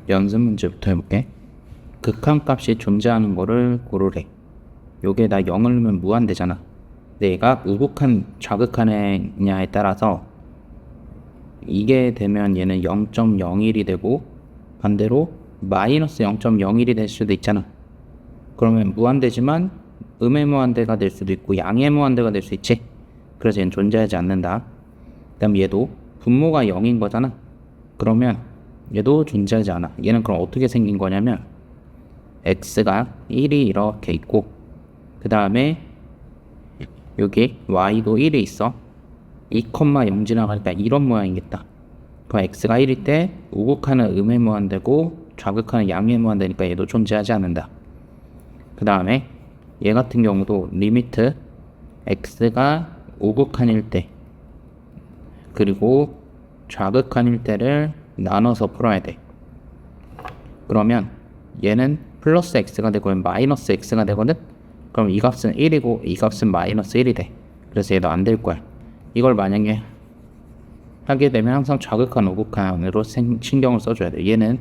연습 문제부터 해볼게. 극한값이 존재하는 거를 고르래. 요게 나 0을 넣으면 무한대잖아. 근데 얘가 우극한 좌극한이냐에 따라서 이게 되면 얘는 0.01이 되고 반대로 마이너스 0.01이 될 수도 있잖아. 그러면 무한대지만 음의 무한대가 될 수도 있고 양의 무한대가 될 수 있지. 그래서 얘는 존재하지 않는다. 그 다음 얘도 분모가 0인 거잖아. 그러면 얘도 존재하지 않아. 얘는 그럼 어떻게 생긴 거냐면 x가 1이 이렇게 있고 그 다음에 여기 y도 1이 있어. 2,0 지나가니까 이런 모양이겠다. 그럼 x가 1일 때 우극하는 음의 무한대고 좌극하는 양의 무한대니까 얘도 존재하지 않는다. 그 다음에 얘 같은 경우도 리미트 x가 우극한일 때 그리고 좌극한일 때를 나눠서 풀어야 돼. 그러면 얘는 플러스 x가 되고 마이너스 x가 되거든? 그럼 이 값은 1이고 이 값은 마이너스 1이 돼. 그래서 얘도 안 될 거야. 이걸 만약에 하게 되면 항상 좌극한 우극한으로 신경을 써줘야 돼. 얘는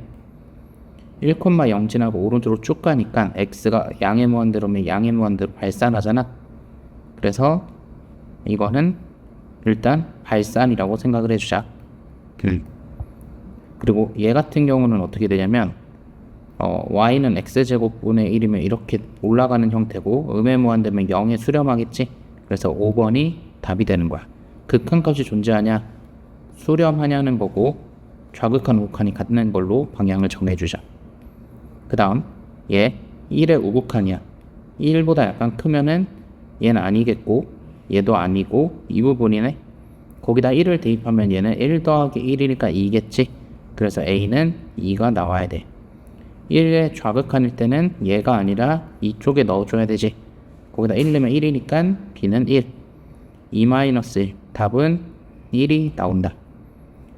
1,0 지나고 오른쪽으로 쭉 가니까 x가 양의 무한대로면 양의 무한대로 발산하잖아. 그래서 이거는 일단 발산이라고 생각을 해주자. 그리고 얘 같은 경우는 어떻게 되냐면 y는 x제곱분의 1이면 이렇게 올라가는 형태고 음의 무한대면 0에 수렴하겠지. 그래서 5번이 답이 되는 거야. 극한값이 존재하냐 수렴하냐는 거고 좌극한 우극한이 같는 걸로 방향을 정해주자. 그 다음 얘 1의 우극한이야. 1보다 약간 크면은 얘는 아니겠고 얘도 아니고 이 부분이네. 거기다 1을 대입하면 얘는 1 더하기 1이니까 2겠지. 그래서 A는 2가 나와야 돼. 1의 좌극한일 때는 얘가 아니라 이쪽에 넣어줘야 되지. 거기다 1 넣으면 1이니까 B는 1. 2-1. 답은 1이 나온다.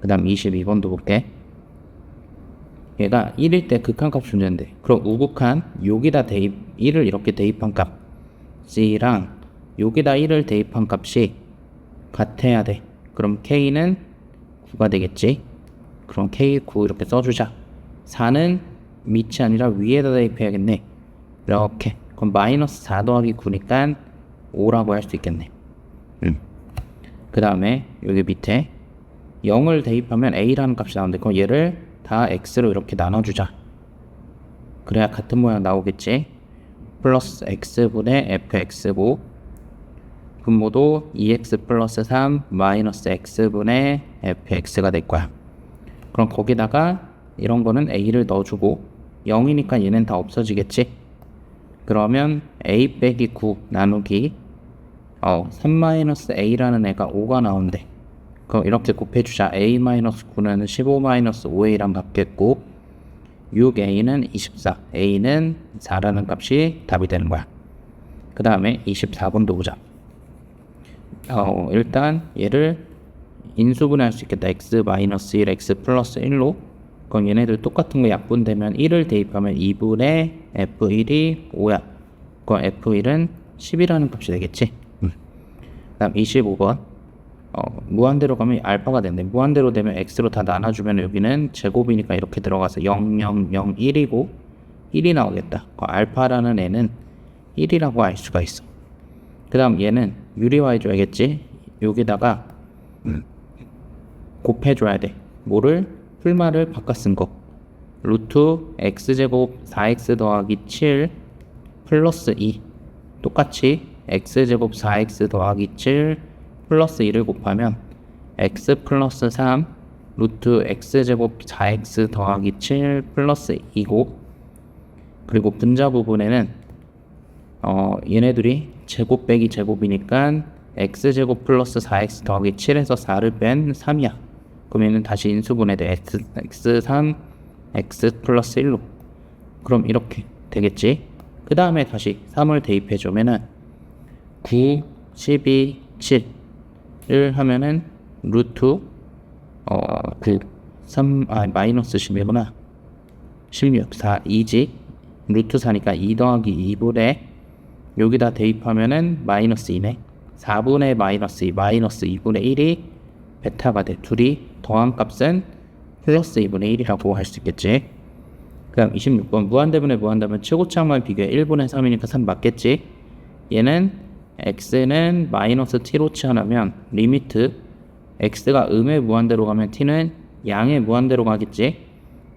그 다음 22번도 볼게. 얘가 1일 때 극한값 존재한대. 그럼 우극한 여기다 대입 1을 이렇게 대입한 값 C랑 여기다 1을 대입한 값이 같아야 돼. 그럼 K는 9가 되겠지. 그럼 K9 이렇게 써주자. 4는 밑이 아니라 위에다 대입해야겠네. 이렇게. 그럼 마이너스 4 더하기 9니까 5라고 할 수 있겠네. 그 다음에 여기 밑에 0을 대입하면 A라는 값이 나오는데 그럼 얘를 다 X로 이렇게 나눠주자. 그래야 같은 모양 나오겠지. 플러스 X분의 FX고 분모도 2X 플러스 3 마이너스 X분의 FX가 될 거야. 그럼 거기다가 이런 거는 A를 넣어주고 0이니까 얘는 다 없어지겠지. 그러면 A 빼기 9 나누기 3-A라는 애가 5가 나온대. 그럼 이렇게 곱해주자. A-9는 15-5A랑 같겠고 6A는 24 A는 4라는 값이 답이 되는 거야. 그 다음에 24번도 보자. 일단 얘를 인수분해할 수 있겠다. x-1 x 플러스 1로. 그럼 얘네들 똑같은 거 약분되면 1을 대입하면 2분의 f1이 5야. 그럼 f1은 10이라는 값이 되겠지. 그 다음 25번 무한대로 가면 알파가 된대. 무한대로 되면 x로 다 나눠주면 여기는 제곱이니까 이렇게 들어가서 0, 0, 0, 1이고 1이 나오겠다. 알파라는 애는 1이라고 알 수가 있어. 그 다음 얘는 유리화해줘야겠지. 여기다가 곱해줘야 돼. 뭐를? 풀말을 바꿔 쓴 거. 루트 x제곱 4x 더하기 7 플러스 2 똑같이 x제곱 4x 더하기 7 플러스 2를 곱하면 x 플러스 3 루트 x제곱 4x 더하기 7 플러스 2고 그리고 분자 부분에는 얘네들이 제곱 빼기 제곱이니까 x제곱 플러스 4x 더하기 7에서 4를 뺀 3이야. 그럼 얘는 다시 인수분해 돼. x3 x 플러스 1로. 그럼 이렇게 되겠지. 그 다음에 다시 3을 대입해주면은 9, 12, 7을 하면은 루트 마이너스 11구나. 16, 4, 2지. 루트 4니까 2 더하기 2분의 여기다 대입하면은 마이너스 2네. 4분의 마이너스 2, 마이너스 2분의 1이 베타가 돼. 둘이 더한 값은 플러스 2분의 1이라고 할 수 있겠지. 그 다음 26번 무한대분의 무한대분 최고차항만 비교해 1분의 3이니까 3 맞겠지. 얘는 x는 마이너스 t로 치환하면 리미트 x가 음의 무한대로 가면 t는 양의 무한대로 가겠지.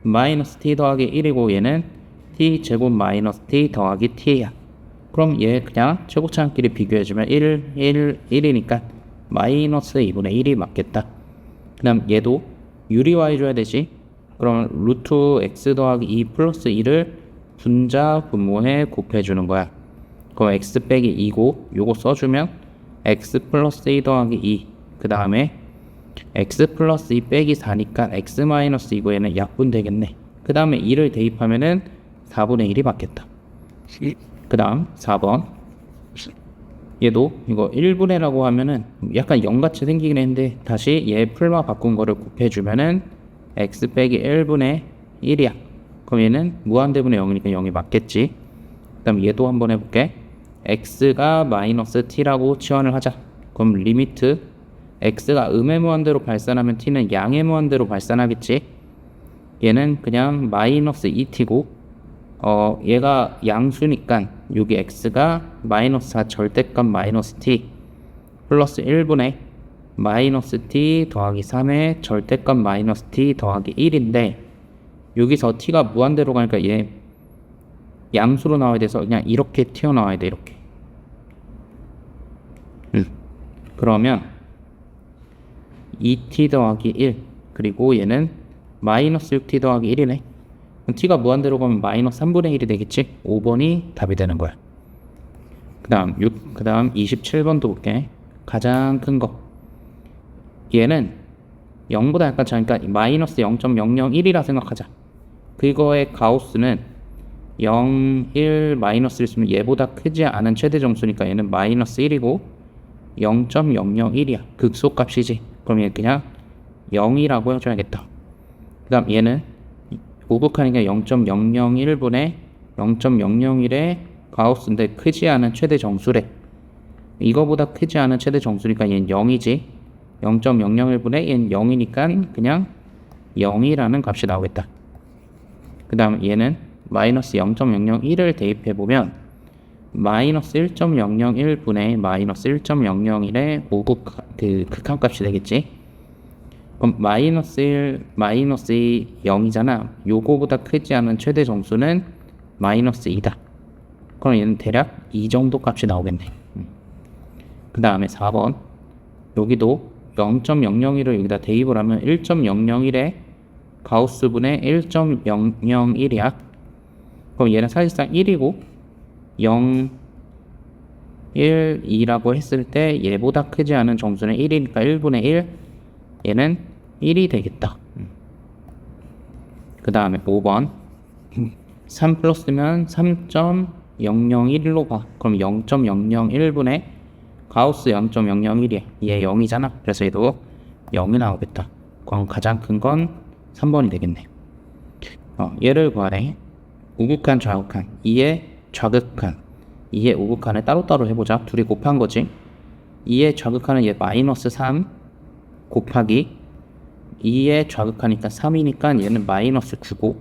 마이너스 t 더하기 1이고 얘는 t 제곱 마이너스 t 더하기 t야. 그럼 얘 그냥 최고차항끼리 비교해주면 1이니까 마이너스 2분의 1이 맞겠다. 그 다음 얘도 유리화 해줘야 되지. 그럼 루트 x 더하기 2 플러스 2를 분자 분모에 곱해주는 거야. 그럼 x 빼기 2고 요거 써주면 x 플러스 2 더하기 2 그 다음에 x 플러스 2 빼기 4니까 x 마이너스 2고 얘는 약분 되겠네. 그 다음에 2를 대입하면은 4분의 1이 맞겠다. 그 다음 4번 얘도 이거 1분의 라고 하면은 약간 0같이 생기긴 했는데 다시 얘 풀마 바꾼 거를 곱해주면은 x 빼기 1분의 1이야. 그럼 얘는 무한대분의 0이니까 0이 맞겠지. 그 다음 얘도 한번 해볼게. x가 마이너스 t라고 치환을 하자. 그럼 리미트 x가 음의 무한대로 발산하면 t는 양의 무한대로 발산하겠지. 얘는 그냥 마이너스 2t고 얘가 양수니까 여기 x가 마이너스 4 절대값 마이너스 t 플러스 1분의 마이너스 t 더하기 3의 절대값 마이너스 t 더하기 1인데 여기서 t가 무한대로 가니까 얘 양수로 나와야 돼서 그냥 이렇게 튀어나와야 돼. 이렇게. 그러면 2t 더하기 1 그리고 얘는 마이너스 6t 더하기 1이네. t가 무한대로 가면 마이너스 3분의 1이 되겠지. 5번이 답이 되는 거야. 그 다음 27번도 볼게. 가장 큰 거 얘는 0보다 약간 작으니까 마이너스 0.001이라 생각하자. 그거의 가우스는 0, 1, 마이너스 1 쓰면 얘보다 크지 않은 최대 정수니까 얘는 마이너스 1이고 0.001이야. 극소값이지. 그럼 얘 그냥 0이라고 해줘야겠다. 그 다음 얘는 우극하니까 0.001분의 0.001의 가우스인데 크지 않은 최대 정수래. 이거보다 크지 않은 최대 정수니까 얘는 0이지. 0.001분의 얘는 0이니까 그냥 0이라는 값이 나오겠다. 그 다음 얘는 마이너스 0.001을 대입해보면 마이너스 1.001분의 마이너스 1.001의 우극 극한값이 되겠지. 그럼 마이너스 1, 마이너스 2, 0이잖아. 요거보다 크지 않은 최대 정수는 마이너스 2다. 그럼 얘는 대략 이 정도 값이 나오겠네. 그 다음에 4번 여기도 0.001을 여기다 대입을 하면 1.001의 가우스분의 1.001이야. 그럼 얘는 사실상 1이고 0, 1, 2라고 했을 때 얘보다 크지 않은 정수는 1이니까 1분의 1 얘는 1이 되겠다. 그 다음에 5번 3 플러스면 3.001로 봐. 그럼 0.001분의 가우스 0.001이야. 얘 0이잖아. 그래서 얘도 0이 나오겠다. 그럼 가장 큰 건 3번이 되겠네. 얘를 구하래. 우극한 좌극한 2의 좌극한 2의 우극한을 따로따로 해보자. 둘이 곱한 거지. 2의 좌극한은 얘 마이너스 3 곱하기 2의 좌극하니까 3이니까 얘는 마이너스 9고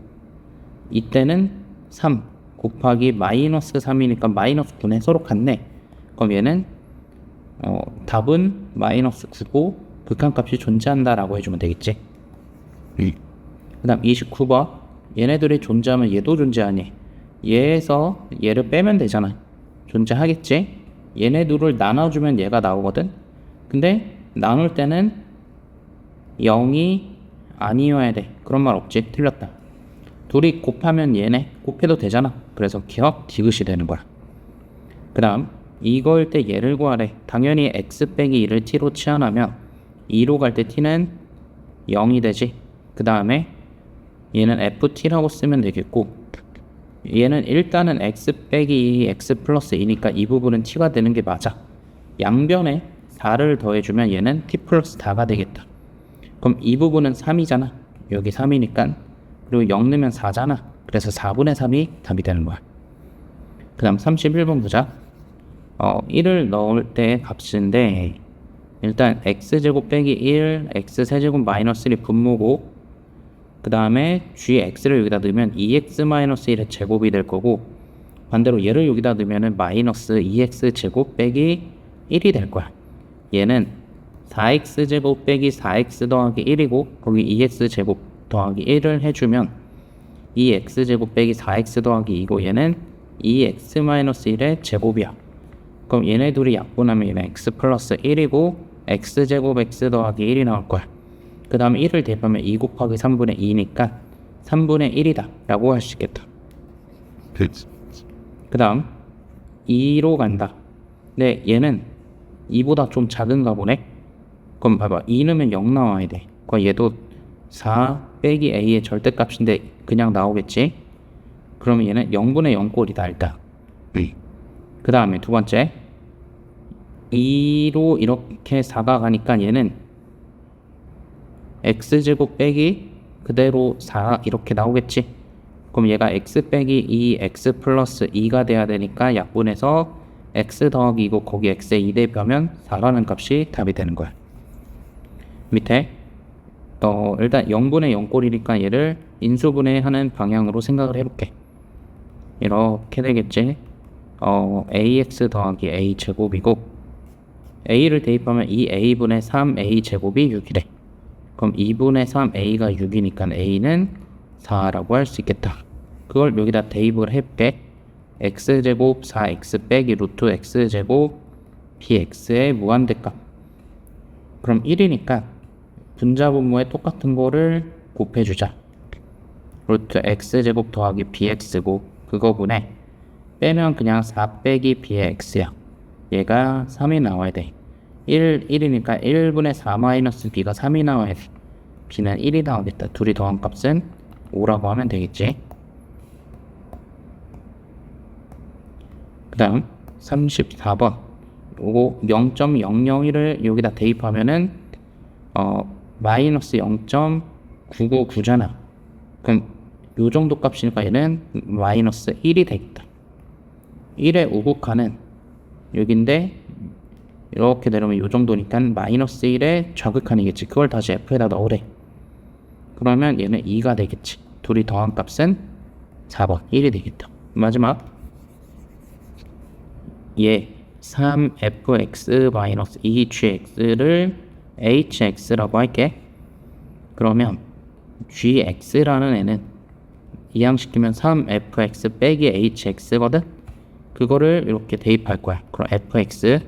이때는 3 곱하기 마이너스 3이니까 마이너스 9네. 서로 같네. 그럼 얘는 답은 마이너스 9고 극한값이 존재한다 라고 해주면 되겠지. 그 다음 29번 얘네들이 존재하면 얘도 존재하니 얘에서 얘를 빼면 되잖아. 존재하겠지. 얘네 둘을 나눠주면 얘가 나오거든. 근데 나눌 때는 0이 아니어야 돼. 그런 말 없지. 틀렸다. 둘이 곱하면 얘네 곱해도 되잖아. 그래서 기억 디귿이 되는 거야. 그 다음 이거일 때 얘를 구하래. 당연히 x 빼기 2를 t로 치환하면 2로 갈 때 t는 0이 되지. 그 다음에 얘는 ft라고 쓰면 되겠고 얘는 일단은 x 빼기 2 x 플러스 2니까 이 부분은 t가 되는 게 맞아. 양변에 4를 더해주면 얘는 t 플러스 4가 되겠다. 그럼 이 부분은 3이잖아. 여기 3이니까. 그리고 0 넣으면 4잖아. 그래서 4분의 3이 답이 되는 거야. 그 다음 31번 보자. 1을 넣을 때 값인데 일단 x제곱 빼기 1 x세제곱 마이너스 1이 분모고 그 다음에 gx를 여기다 넣으면 2x-1의 제곱이 될 거고, 반대로 얘를 여기다 넣으면은 마이너스 2x 제곱 빼기 1이 될 거야. 얘는 4x 제곱 빼기 4x 더하기 1이고 거기 2x 제곱 더하기 1을 해주면 2x 제곱 빼기 4x 더하기 2고 얘는 2x-1의 제곱이야. 그럼 얘네 둘이 약분하면 얘는 x 플러스 1이고 x 제곱 x 더하기 1이 나올 거야. 그 다음에 1을 대입하면 2 곱하기 3분의 2니까 3분의 1이다 라고 할 수 있겠다. 그 다음 2로 간다. 근데 얘는 2보다 좀 작은가 보네. 그럼 봐봐, 2 넣으면 0 나와야 돼. 그럼 얘도 4 빼기 a의 절대값인데 그냥 나오겠지. 그러면 얘는 0분의 0 꼴이다 일단. 그 다음에 두 번째 2로 이렇게 4가 가니까 얘는 x제곱 빼기 그대로 4 이렇게 나오겠지. 그럼 얘가 x 빼기 2 x 플러스 2가 돼야 되니까 약분해서 x 더하기 2고 거기 x에 2 대입하면 4라는 값이 답이 되는 거야. 밑에 일단 0분의 0 꼴이니까 얘를 인수분해하는 방향으로 생각을 해볼게. 이렇게 되겠지. ax 더하기 a 제곱이고 a를 대입하면 2a분의 3a 제곱이 6이래. 그럼 2분의 3a가 6이니까 a는 4라고 할 수 있겠다. 그걸 여기다 대입을 해볼게. x제곱 4x 빼기 루트 x제곱 bx의 무한대값. 그럼 1이니까 분자분모에 똑같은 거를 곱해주자. 루트 x제곱 더하기 bx고 그거분에 빼면 그냥 4 빼기 b의 x야. 얘가 3이 나와야 돼. 1이니까 1분의 4 마이너스 b가 3이 나와야 돼. b는 1이 나오겠다. 둘이 더한 값은 5라고 하면 되겠지. 그 다음 34번 요거 0.001을 여기다 대입하면은 마이너스 0.999잖아. 그럼 요 정도 값이니까 얘는 마이너스 1이 되겠다. 1의 우극하는 여긴데 이렇게 내려오면 요 정도니까 마이너스 1의 좌극한이겠지. 그걸 다시 f에다 넣으래. 그러면 얘는 2가 되겠지. 둘이 더한 값은 4번 1이 되겠다. 마지막 얘 3fx-2gx를 hx라고 할게. 그러면 gx라는 애는 이항시키면 3fx 빼기 hx거든. 그거를 이렇게 대입할 거야. 그럼 fx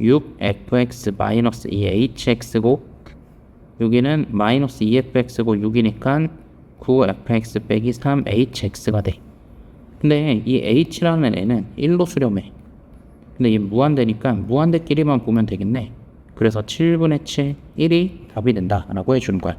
6fx 마이너스 2hx고 여기는 마이너스 2fx고 6이니까 9fx 빼기 3hx가 돼. 근데 이 h라는 애는 1로 수렴해. 근데 이 무한대니까 무한대끼리만 보면 되겠네. 그래서 7분의 7, 1이 답이 된다 라고 해주는 거야.